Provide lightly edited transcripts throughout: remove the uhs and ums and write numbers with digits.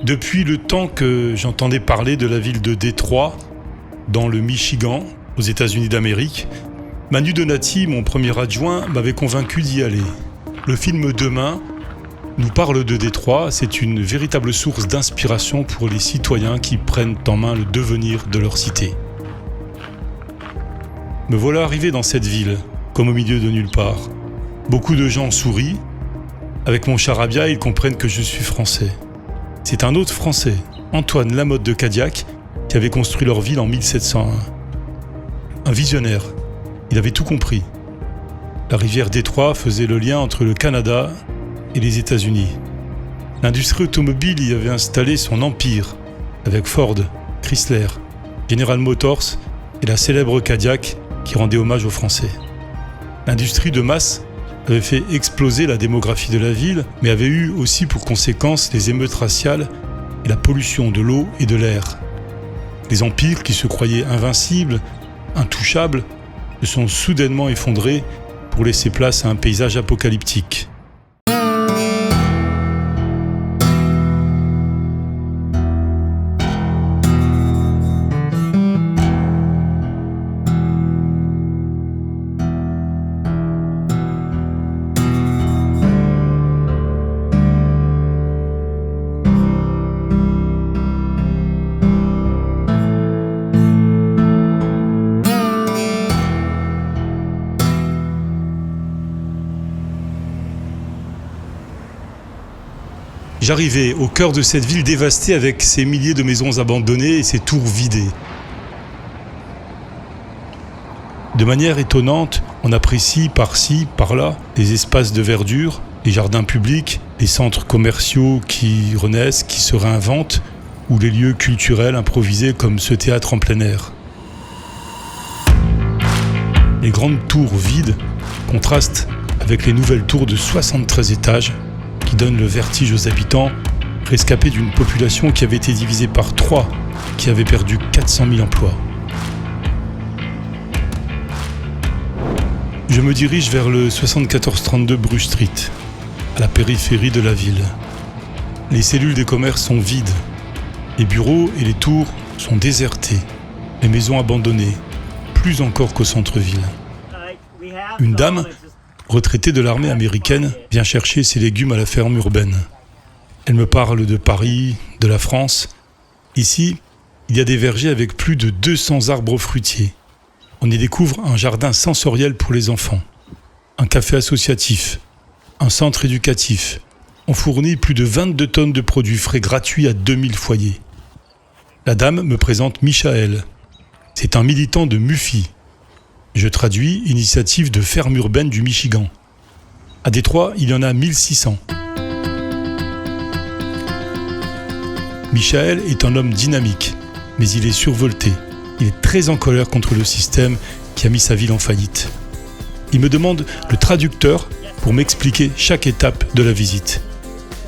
Depuis le temps que j'entendais parler de la ville de Détroit, dans le Michigan, aux États-Unis d'Amérique, Manu Donati, mon premier adjoint, m'avait convaincu d'y aller. Le film Demain nous parle de Détroit, c'est une véritable source d'inspiration pour les citoyens qui prennent en main le devenir de leur cité. Me voilà arrivé dans cette ville, comme au milieu de nulle part. Beaucoup de gens sourient. Avec mon charabia, ils comprennent que je suis français. C'est un autre Français, Antoine Lamotte de Cadillac, qui avait construit leur ville en 1701. Un visionnaire, il avait tout compris. La rivière Détroit faisait le lien entre le Canada et les États-Unis. L'industrie automobile y avait installé son empire, avec Ford, Chrysler, General Motors et la célèbre Cadillac qui rendait hommage aux Français. L'industrie de masse avait fait exploser la démographie de la ville, mais avait eu aussi pour conséquence les émeutes raciales et la pollution de l'eau et de l'air. Les empires qui se croyaient invincibles, intouchables, se sont soudainement effondrés pour laisser place à un paysage apocalyptique. J'arrivais au cœur de cette ville dévastée avec ses milliers de maisons abandonnées et ses tours vidées. De manière étonnante, on apprécie par-ci, par-là, les espaces de verdure, les jardins publics, les centres commerciaux qui renaissent, qui se réinventent, ou les lieux culturels improvisés comme ce théâtre en plein air. Les grandes tours vides contrastent avec les nouvelles tours de 73 étages qui donnent le vertige aux habitants, rescapés d'une population qui avait été divisée par 3, qui avait perdu 400 000 emplois. Je me dirige vers le 7432 Bruce Street, à la périphérie de la ville. Les cellules des commerces sont vides. Les bureaux et les tours sont désertés. Les maisons abandonnées, plus encore qu'au centre-ville. Une dame, retraitée de l'armée américaine, vient chercher ses légumes à la ferme urbaine. Elle me parle de Paris, de la France. Ici, il y a des vergers avec plus de 200 arbres fruitiers. On y découvre un jardin sensoriel pour les enfants, un café associatif, un centre éducatif. On fournit plus de 22 tonnes de produits frais gratuits à 2000 foyers. La dame me présente Michaël. C'est un militant de MUFI. Je traduis initiative de ferme urbaine du Michigan. À Détroit, il y en a 1600. Michaël est un homme dynamique, mais il est survolté. Il est très en colère contre le système qui a mis sa ville en faillite. Il me demande le traducteur pour m'expliquer chaque étape de la visite.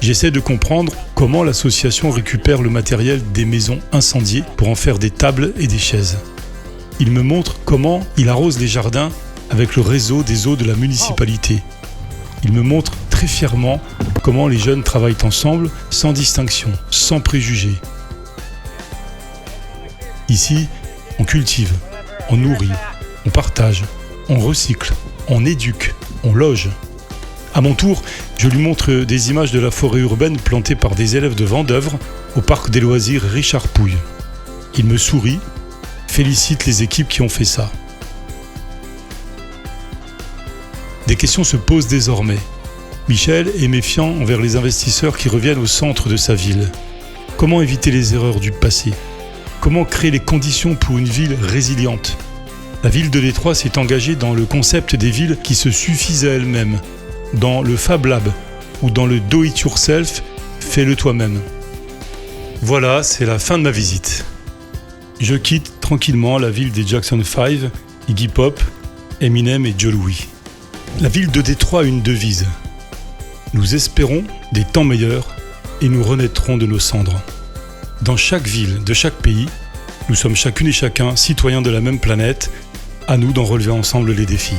J'essaie de comprendre comment l'association récupère le matériel des maisons incendiées pour en faire des tables et des chaises. Il me montre comment il arrose les jardins avec le réseau des eaux de la municipalité. Il me montre très fièrement comment les jeunes travaillent ensemble, sans distinction, sans préjugés. Ici, on cultive, on nourrit, on partage, on recycle, on éduque, on loge. À mon tour, je lui montre des images de la forêt urbaine plantée par des élèves de Vendeuvre au parc des loisirs Richard Pouille. Il me sourit, félicite les équipes qui ont fait ça. Des questions se posent désormais. Michel est méfiant envers les investisseurs qui reviennent au centre de sa ville. Comment éviter les erreurs du passé ? Comment créer les conditions pour une ville résiliente ? La ville de Détroit s'est engagée dans le concept des villes qui se suffisent à elles-mêmes, dans le Fab Lab ou dans le Do It Yourself, fais-le toi-même. Voilà, c'est la fin de ma visite. Je quitte tranquillement la ville des Jackson 5, Iggy Pop, Eminem et Joe Louis. La ville de Détroit a une devise. Nous espérons des temps meilleurs et nous renaîtrons de nos cendres. Dans chaque ville de chaque pays, nous sommes chacune et chacun citoyens de la même planète, à nous d'en relever ensemble les défis.